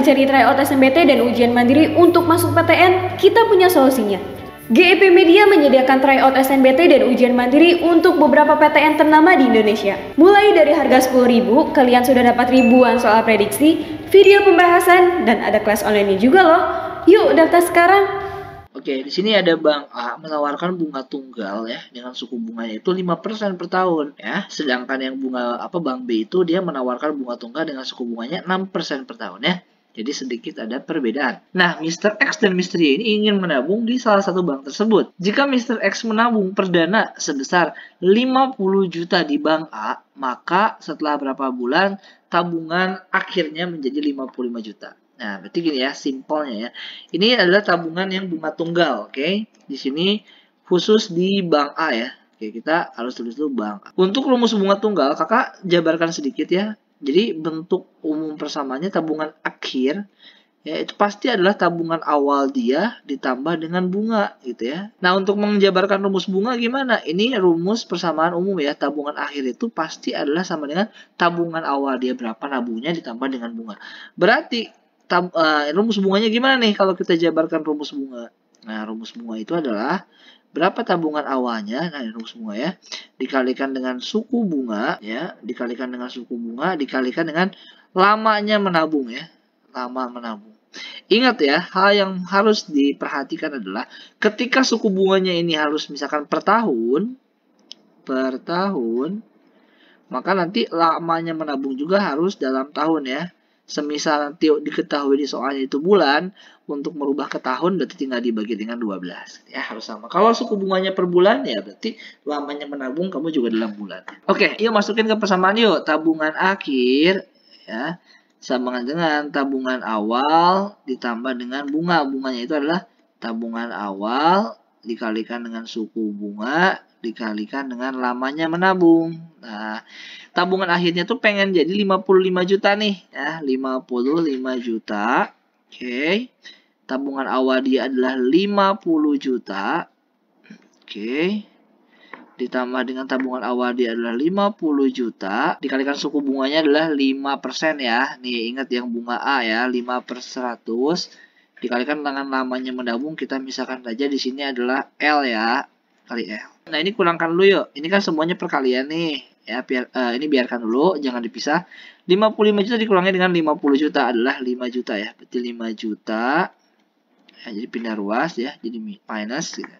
lagi cari tryout SNBT dan ujian mandiri untuk masuk PTN? Kita punya solusinya. GEP Media menyediakan tryout SNBT dan ujian mandiri untuk beberapa PTN ternama di Indonesia. Mulai dari harga 10.000, kalian sudah dapat ribuan soal prediksi, video pembahasan, dan ada kelas online juga loh. Yuk daftar sekarang. Oke, di sini ada Bank A menawarkan bunga tunggal ya dengan suku bunganya itu 5% per tahun ya. Sedangkan yang Bank B itu dia menawarkan bunga tunggal dengan suku bunganya 6% per tahun ya. Jadi sedikit ada perbedaan. Nah, Mr. X dan Mr. Y ini ingin menabung di salah satu bank tersebut. Jika Mr. X menabung perdana sebesar 50 juta di Bank A, maka setelah berapa bulan tabungan akhirnya menjadi 55 juta. Nah, berarti gini ya, simpelnya ya. Ini adalah tabungan yang bunga tunggal, oke? Di sini khusus di Bank A ya. Oke, kita harus tulis dulu Bank A. Untuk rumus bunga tunggal, kakak jabarkan sedikit ya. Jadi bentuk umum persamaannya tabungan akhir, ya itu pasti adalah tabungan awal dia ditambah dengan bunga gitu ya. Nah, untuk menjabarkan rumus bunga gimana? Ini rumus persamaan umum ya. Tabungan akhir itu pasti adalah sama dengan tabungan awal dia berapa nabungnya ditambah dengan bunga. Berarti rumus bunganya gimana nih kalau kita jabarkan rumus bunga? Nah, rumus bunga itu adalah berapa tabungan awalnya, nah rumus bunga ya, dikalikan dengan suku bunga ya, dikalikan dengan suku bunga, dikalikan dengan lamanya menabung ya, lama menabung. Ingat ya, hal yang harus diperhatikan adalah ketika suku bunganya ini harus misalkan per tahun, maka nanti lamanya menabung juga harus dalam tahun ya. Semisal nanti diketahui di soalnya itu bulan, untuk merubah ke tahun berarti tinggal dibagi dengan 12. Ya, harus sama. Kalau suku bunganya per bulan, ya berarti lamanya menabung kamu juga dalam bulan. Oke, yuk masukin ke persamaan yuk. Tabungan akhir, ya, sama dengan tabungan awal ditambah dengan bunga. Bunganya itu adalah tabungan awal dikalikan dengan suku bunga dikalikan dengan lamanya menabung. Nah, tabungan akhirnya tuh pengen jadi 55 juta nih ya, 55 juta. Oke. Tabungan awal dia adalah 50 juta. Oke. Ditambah dengan tabungan awal dia adalah 50 juta, dikalikan suku bunganya adalah 5% ya. Nih, ingat yang bunga A ya, 5/100 dikalikan dengan lamanya menabung, kita misalkan saja di sini adalah L ya, kali L. Nah, ini kurangkan dulu yuk. Ini kan semuanya perkalian nih. Ya, ini biarkan dulu, jangan dipisah. 55 juta dikurangi dengan 50 juta adalah 5 juta ya. Berarti 5 juta. Ya, jadi pindah ruas ya, jadi minus gitu.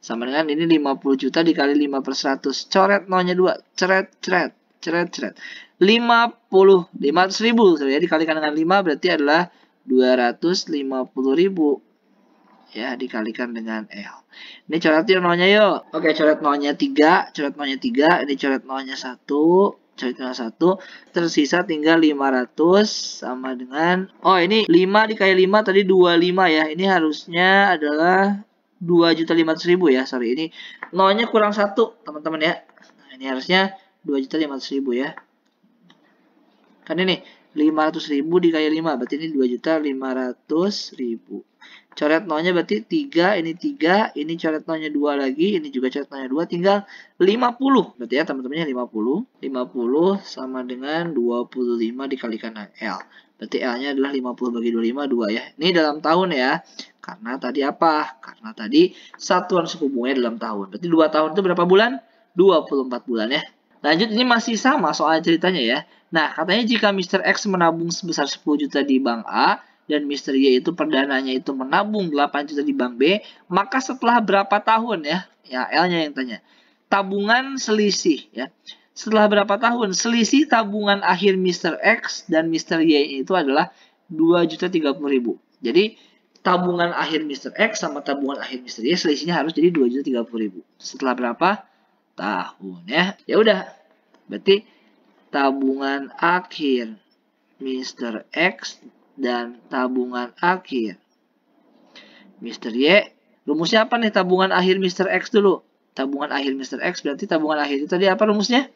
Sama dengan ini 50 juta dikali 5/100. Coret nolnya 2. Ceret. 500 ribu. Ya, dikalikan dengan 5 berarti adalah 250 ribu. Ya, dikalikan dengan L. Ini coret yuk nolnya yuk. Oke, coret nolnya 3. Ini coret nolnya 1. Coret nolnya 1. Tersisa tinggal 500 sama dengan... Oh, ini 5 dikali 5 tadi 25 ya. Ini harusnya adalah 2.500.000 ya. Sorry, ini nolnya kurang 1, teman-teman ya. Nah, ini harusnya 2.500.000 ya. Kan ini 500.000 dikali 5, berarti ini 2.500.000. Coret nolnya berarti 3, ini 3, ini coret nolnya 2 lagi, ini juga coret nolnya 2, tinggal 50. Berarti ya teman-temannya 50. 50 sama dengan 25 dikalikan L. Berarti L-nya adalah 50 bagi 25, 2 ya. Ini dalam tahun ya. Karena tadi apa? Karena tadi satuan suku bunganya dalam tahun. Berarti 2 tahun itu berapa bulan? 24 bulan ya. Lanjut, ini masih sama soal ceritanya ya. Nah, katanya jika Mr. X menabung sebesar 10 juta di Bank A, dan Mr. Y itu perdananya itu menabung 8 juta di Bank B, maka setelah berapa tahun ya? Ya, L-nya yang tanya. Tabungan selisih ya. Setelah berapa tahun? Selisih tabungan akhir Mr. X dan Mr. Y itu adalah 2.030.000. Jadi, tabungan akhir Mr. X sama tabungan akhir Mr. Y selisihnya harus jadi 2.030.000. Setelah berapa tahun ya? Ya udah. Berarti tabungan akhir Mr. X dan tabungan akhir Mr. Y. Rumusnya apa nih tabungan akhir Mr. X dulu? Tabungan akhir Mr. X berarti tabungan akhir itu tadi apa rumusnya?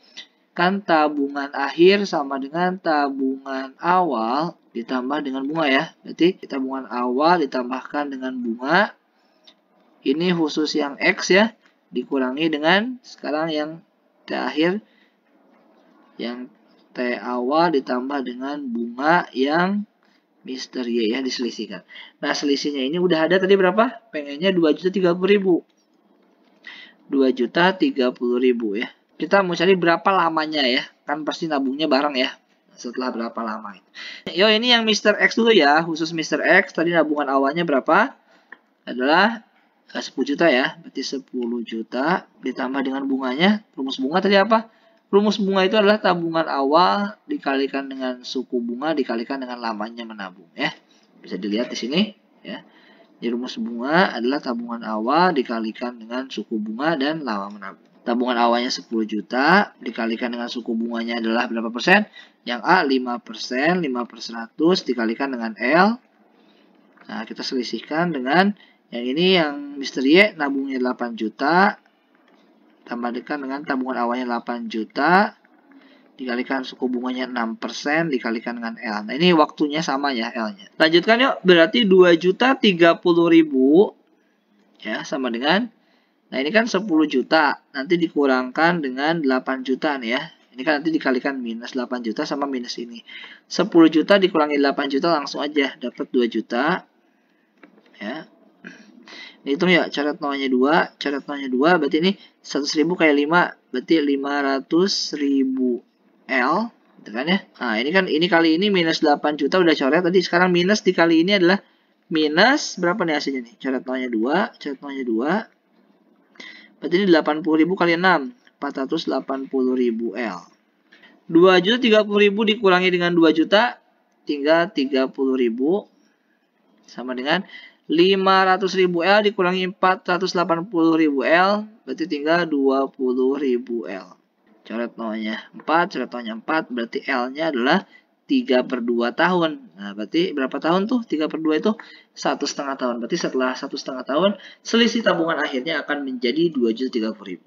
Kan tabungan akhir sama dengan tabungan awal ditambah dengan bunga ya. Berarti tabungan awal ditambahkan dengan bunga. Ini khusus yang X ya. Dikurangi dengan sekarang yang T akhir. Yang T awal ditambah dengan bunga yang Mr. Y ya, diselisihkan. Nah, selisihnya ini udah ada tadi berapa? Pengennya 2.030.000. 2.030.000 ya. Kita mau cari berapa lamanya ya. Kan pasti nabungnya bareng ya. Setelah berapa lama itu. Yo, ini yang Mr. X dulu ya. Khusus Mr. X tadi nabungan awalnya berapa? Adalah 10 juta ya. Berarti 10 juta ditambah dengan bunganya. Rumus bunga tadi apa? Rumus bunga itu adalah tabungan awal dikalikan dengan suku bunga dikalikan dengan lamanya menabung ya. Bisa dilihat di sini ya. Jadi rumus bunga adalah tabungan awal dikalikan dengan suku bunga dan lama menabung. Tabungan awalnya 10 juta dikalikan dengan suku bunganya adalah berapa persen? Yang A 5%, 5/100 dikalikan dengan L. Nah, kita selisihkan dengan yang ini yang Mr. Y nabungnya 8 juta. Tambahkan dengan tabungan awalnya 8 juta. Dikalikan suku bunganya 6% dikalikan dengan L. Nah, ini waktunya sama ya L-nya. Lanjutkan yuk. Berarti 2.030.000 ya sama dengan, nah ini kan 10 juta. Nanti dikurangkan dengan 8 juta nih ya. Ini kan nanti dikalikan minus 8 juta sama minus ini. 10 juta dikurangi 8 juta langsung aja dapat 2 juta. Ya. Hitung ya, coret nolnya 2, coret nolnya 2, berarti ini 100.000 kali 5, berarti 500.000 L, gitu kan ya. Nah, ini kan ini kali ini minus 8 juta udah coret tadi, sekarang minus dikali ini adalah minus berapa nih hasilnya nih? Coret nolnya 2, coret nolnya 2. Berarti ini 80.000 kali 6, 480.000 L. 2.030.000 dikurangi dengan 2 juta, tinggal 30.000 sama dengan 500.000 L dikurangi 480.000 L, berarti tinggal 20.000 L. Coret nolnya 4, coret nolnya 4, berarti L-nya adalah 3/2 tahun. Nah, berarti berapa tahun tuh? 3/2 itu 1,5 tahun. Berarti setelah 1,5 tahun, selisih tabungan akhirnya akan menjadi 2.030.000.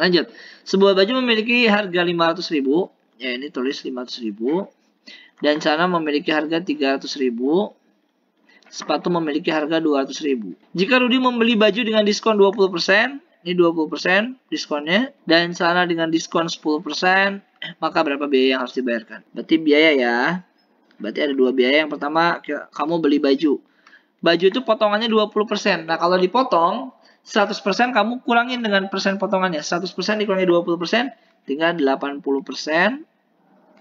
Lanjut. Sebuah baju memiliki harga 500.000. Ya, ini tulis 500.000. Dan celana memiliki harga 300.000. Sepatu memiliki harga 200.000. Jika Rudi membeli baju dengan diskon 20%, ini 20% diskonnya, dan celana dengan diskon 10%, maka berapa biaya yang harus dibayarkan? Berarti biaya ya. Berarti ada dua biaya. Yang pertama, kamu beli baju. Baju itu potongannya 20%. Nah, kalau dipotong, 100% kamu kurangin dengan persen potongannya. 100% dikurangi 20%, tinggal 80%.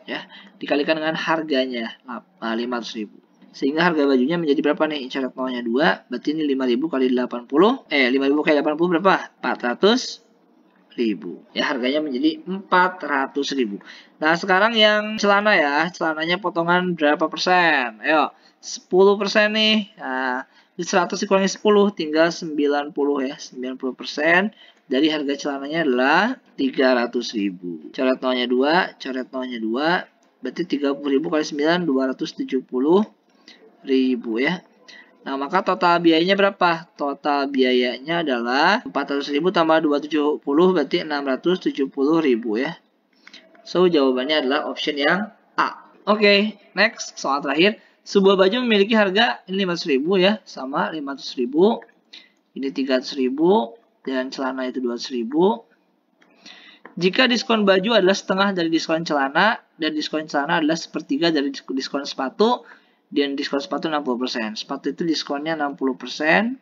Ya, dikalikan dengan harganya, 500.000. Sehingga harga bajunya menjadi berapa nih? Coret nolnya 2, berarti ini 5.000 kali 80. 5.000 kali 80 berapa? 400.000. Ya, harganya menjadi 400.000. Nah, sekarang yang celana ya. Celananya potongan berapa persen? Ayo, 10% nih. Nah, 100 dikurangi 10, tinggal 90 ya. 90% dari harga celananya adalah 300.000. Coret nolnya 2, coret nolnya 2. Berarti 30.000 kali 9, 270.000 ya. Nah, maka total biayanya berapa? Total biayanya adalah 400.000 tambah 270 berarti 670.000 ya. So, jawabannya adalah option yang A. Oke, next soal terakhir. Sebuah baju memiliki harga ini 500.000 ya, sama 500.000. Ini 300.000 dan celana itu 200.000. Jika diskon baju adalah setengah dari diskon celana dan diskon celana adalah sepertiga dari diskon sepatu, dan diskon sepatu 60%. Sepatu itu diskonnya 60%.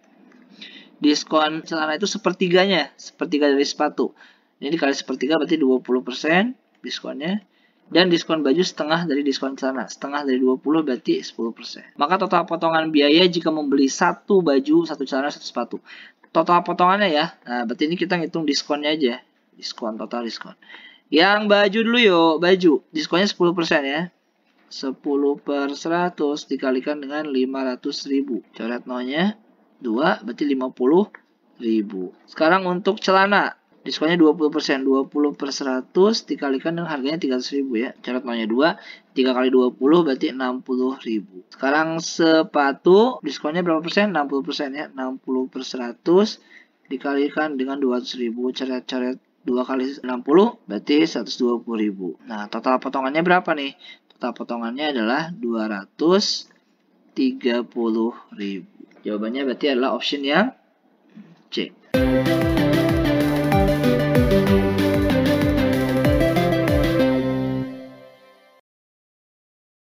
Diskon celana itu sepertiganya. Sepertiga dari sepatu. Ini dikali sepertiga berarti 20% diskonnya. Dan diskon baju setengah dari diskon celana. Setengah dari 20 berarti 10%. Maka total potongan biaya jika membeli satu baju, satu celana, satu sepatu. Total potongannya ya. Nah, berarti ini kita ngitung diskonnya aja. Diskon, total diskon. Yang baju dulu yuk. Baju. Diskonnya 10% ya. 10/100 dikalikan dengan 500.000. Coret nolnya 2, berarti 50.000. Sekarang untuk celana, diskonnya 20%. 20/100 dikalikan dengan harganya 300.000 ya. Coret nolnya 2, 3 kali 20 berarti 60.000. Sekarang sepatu, diskonnya berapa persen? 60% ya. 60/100 dikalikan dengan 200.000. Coret-coret 2 kali 60 berarti 120.000. Nah, total potongannya berapa nih? Total potongannya adalah 230.000. Jawabannya berarti adalah option yang C.